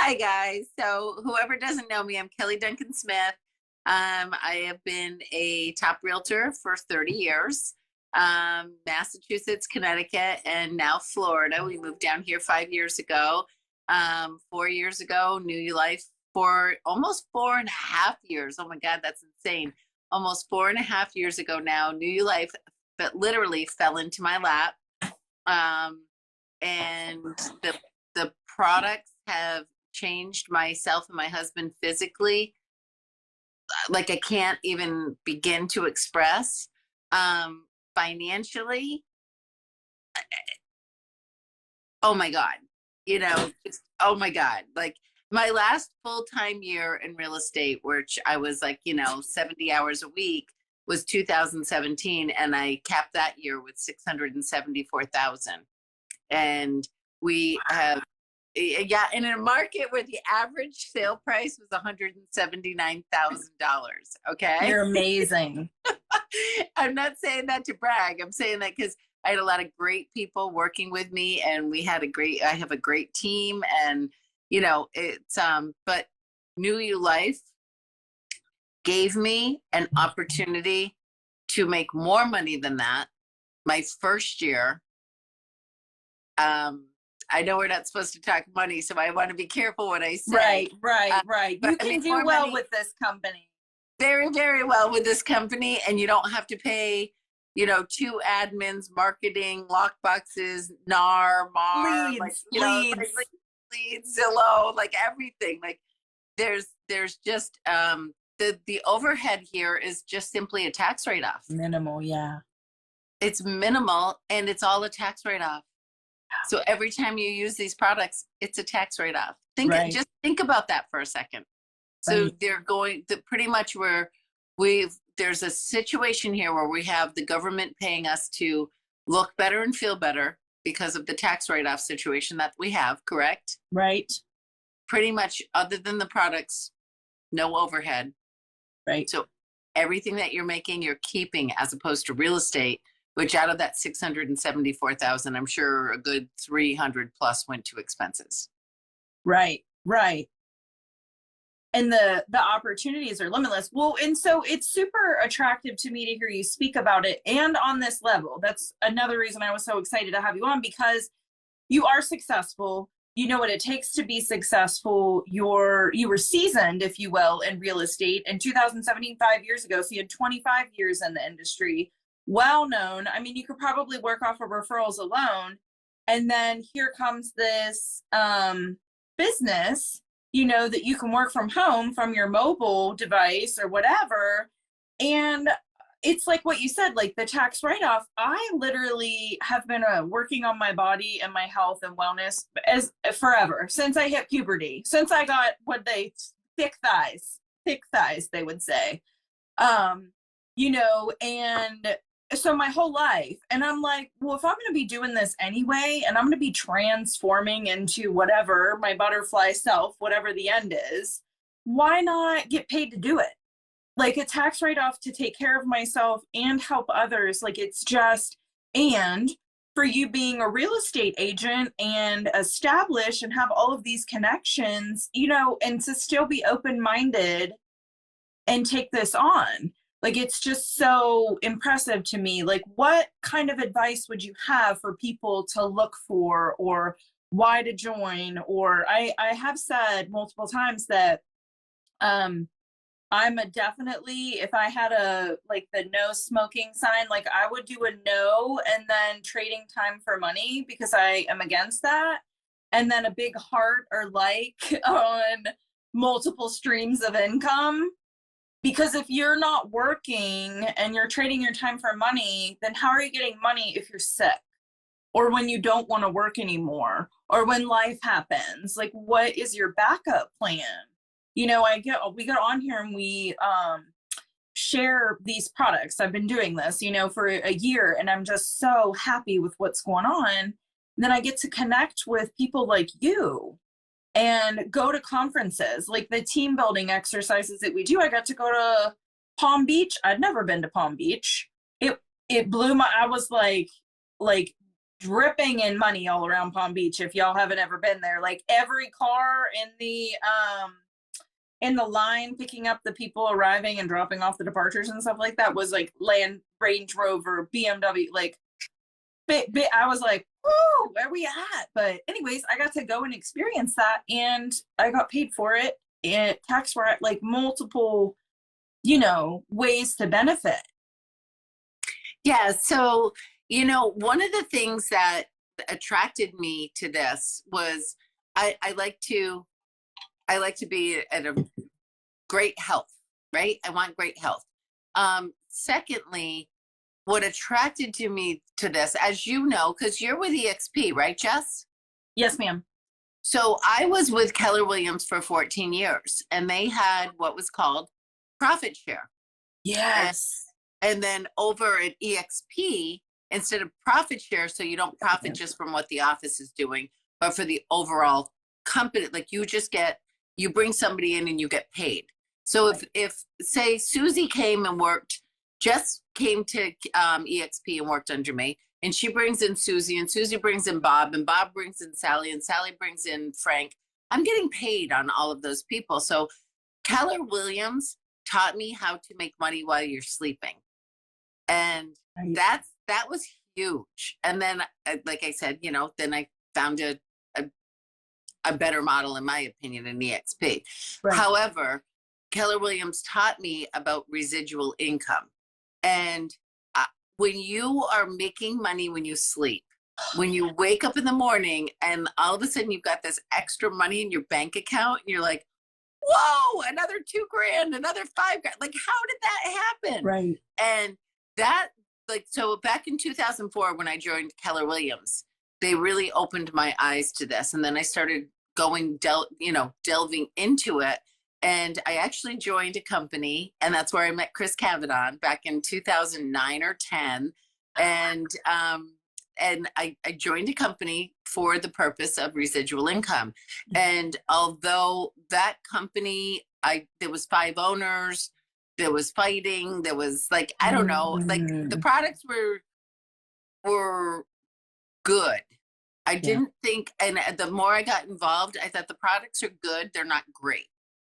Hi, guys. So whoever doesn't know me, I'm Kelly Duncan Smith. I have been a top realtor for 30 years, Massachusetts, Connecticut, and now Florida. We moved down here 5 years ago. 4 years ago, New Life for almost 4.5 years. Oh my God, that's insane. Almost 4.5 years ago now, New Life but literally fell into my lap. And the products have changed myself and my husband physically, like I can't even begin to express. Financially, oh my God, oh my God, like my last full-time year in real estate, which I was like, 70 hours a week, was 2017, and I capped that year with 674,000. And we have, yeah, in a market where the average sale price was $179,000. Okay. You're amazing. I'm not saying that to brag. I'm saying that because I had a lot of great people working with me, and I have a great team, and but New Life gave me an opportunity to make more money than that my first year. I know we're not supposed to talk money, so I want to be careful what I say. Right. You can do well with this company. Very, very well with this company, and you don't have to pay, 2 admins, marketing, lockboxes, NAR, MAR, leads, Zillow, like everything. Like there's just the overhead here is just simply a tax write-off. Minimal, yeah. It's minimal, and it's all a tax write-off. So every time you use these products, it's a tax write-off. Just think about that for a second. So they're going to pretty much there's a situation here where we have the government paying us to look better and feel better because of the tax write-off situation that we have, correct? Right. Pretty much, other than the products, no overhead. Right. So everything that you're making, you're keeping, as opposed to real estate, which out of that 674,000, I'm sure a good 300 plus went to expenses. Right. And the opportunities are limitless. Well, and so it's super attractive to me to hear you speak about it, and on this level. That's another reason I was so excited to have you on, because you are successful. You know what it takes to be successful. You were seasoned, if you will, in real estate in 2017, 5 years ago. So you had 25 years in the industry. Well known. I mean, you could probably work off of referrals alone. And then here comes this business, that you can work from home from your mobile device or whatever. And it's like what you said, like the tax write-off. I literally have been working on my body and my health and wellness as forever, since I hit puberty, since I got thick thighs, they would say, and so my whole life. And I'm like, well, if I'm going to be doing this anyway, and I'm going to be transforming into whatever, my butterfly self, whatever the end is, why not get paid to do it? Like a tax write-off to take care of myself and help others. Like it's just, and for you being a real estate agent and established and have all of these connections, and to still be open-minded and take this on. Like, it's just so impressive to me. Like, what kind of advice would you have for people to look for, or why to join? Or I have said multiple times that I'm definitely, if I had the no smoking sign, like I would do a no and then trading time for money, because I am against that. And then a big heart or like on multiple streams of income. Because if you're not working and you're trading your time for money, then how are you getting money if you're sick, or when you don't want to work anymore, or when life happens? Like, what is your backup plan? We get on here and we share these products. I've been doing this, for a year, and I'm just so happy with what's going on. And then I get to connect with people like you and go to conferences, like the team building exercises that we do. I got to go to Palm Beach. I'd never been to Palm Beach. It blew I was like dripping in money all around Palm Beach. If y'all haven't ever been there, like every car in the line picking up the people arriving and dropping off the departures and stuff like that was like Range Rover, BMW, like I was like, whoa, where we at? But anyways, I got to go and experience that, and I got paid for it. And tax like multiple, ways to benefit. Yeah. So, one of the things that attracted me to this was I like to be at a great health, right? I want great health. Secondly, what attracted me to this, as you know, because you're with EXP, right, Jess? Yes, ma'am. So I was with Keller Williams for 14 years, and they had what was called profit share. Yes. And then over at EXP, instead of profit share, so you don't profit just from what the office is doing, but for the overall company, like you bring somebody in and you get paid. So if say Susie came and worked, Jess came to EXP and worked under me, and she brings in Susie, and Susie brings in Bob, and Bob brings in Sally, and Sally brings in Frank. I'm getting paid on all of those people. So Keller Williams taught me how to make money while you're sleeping. And that was huge. And then, like I said, then I found a better model, in my opinion, in EXP. Right. However, Keller Williams taught me about residual income. And when you are making money when you sleep, when you wake up in the morning and all of a sudden you've got this extra money in your bank account, and you're like, whoa, another $2,000, another $5,000. Like, how did that happen? Right. And that, so back in 2004, when I joined Keller Williams, they really opened my eyes to this. And then I started delving into it. And I actually joined a company, and that's where I met Chris Kavanagh back in 2009 or 10. And I joined a company for the purpose of residual income. And although that company, there was 5 owners, there was fighting, there was I don't know, the products were good. I didn't think, and the more I got involved, I thought the products are good, they're not great.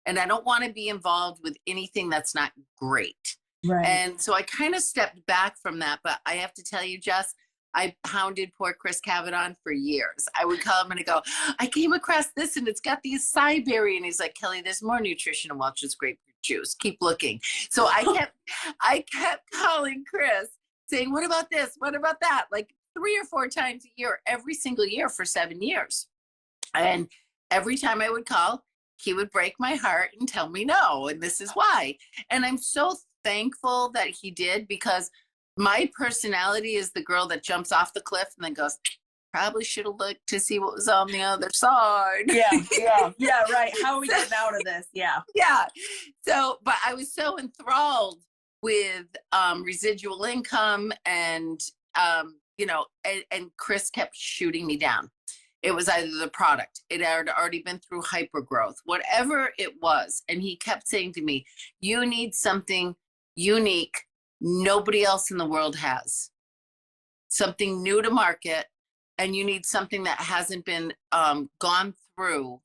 And I don't want to be involved with anything that's not great. Right. And so I kind of stepped back from that. But I have to tell you, Jess, I hounded poor Chris Kavanagh for years. I would call him and I go, I came across this and it's got the acai berry. And he's like, Kelly, there's more nutrition in Welch's grapefruit juice. Keep looking. So I kept calling Chris saying, what about this? What about that? Like 3 or 4 times a year, every single year for 7 years. And every time I would call, he would break my heart and tell me no, and this is why. And I'm so thankful that he did, because my personality is the girl that jumps off the cliff and then goes, probably should have looked to see what was on the other side. Yeah, right. How are we getting out of this? Yeah. So, but I was so enthralled with residual income, and and Chris kept shooting me down. It was either the product, it had already been through hypergrowth, whatever it was. And he kept saying to me, you need something unique nobody else in the world has. Something new to market, and you need something that hasn't been gone through,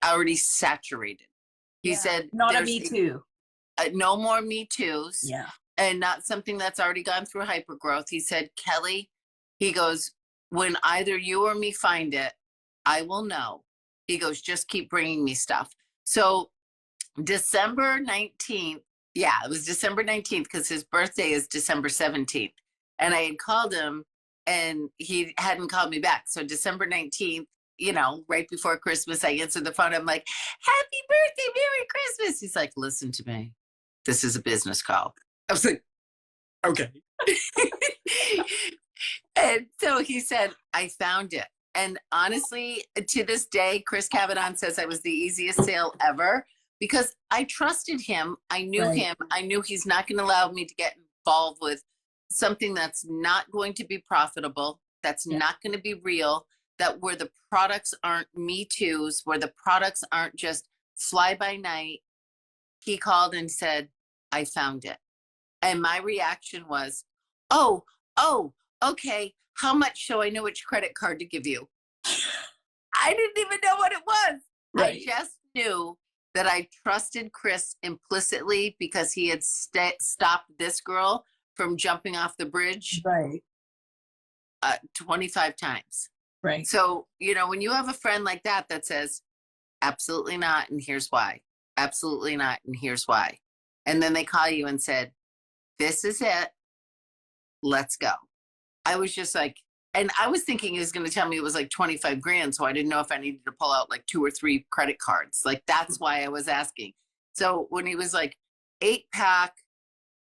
already saturated. He said, not a Me Too. No more Me Too's. Yeah. And not something that's already gone through hypergrowth. He said, Kelly, he goes, when either you or me find it, I will know. He goes, just keep bringing me stuff. So December 19th, it was December 19th, because his birthday is December 17th. And I had called him and he hadn't called me back. So December 19th, right before Christmas, I answered the phone. I'm like, happy birthday, Merry Christmas. He's like, listen to me. This is a business call. I was like, okay. And so he said, I found it. And honestly, to this day, Chris Kavanagh says I was the easiest sale ever, because I trusted him. I knew him. I knew he's not going to allow me to get involved with something that's not going to be profitable, that's not going to be real, that where the products aren't Me Too's, where the products aren't just fly by night. He called and said, I found it. And my reaction was, oh, okay, how much so I know which credit card to give you? I didn't even know what it was. Right. I just knew that I trusted Chris implicitly because he had stopped this girl from jumping off the bridge Right. 25 times. Right. So, you know, when you have a friend like that that says, absolutely not, and here's why. Absolutely not, and here's why. And then they call you and said, this is it. Let's go. I was just like, and I was thinking he was going to tell me it was like 25 grand. So I didn't know if I needed to pull out like 2 or 3 credit cards. Like, that's why I was asking. So when he was like 8-pack,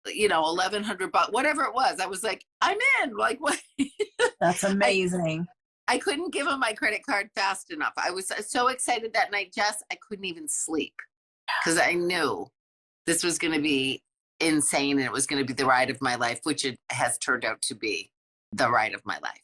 you know, $1,100, whatever it was, I was like, I'm in. Like, what? That's amazing. I couldn't give him my credit card fast enough. I was so excited that night, Jess, I couldn't even sleep because I knew this was going to be insane and it was going to be the ride of my life, which it has turned out to be the ride of my life.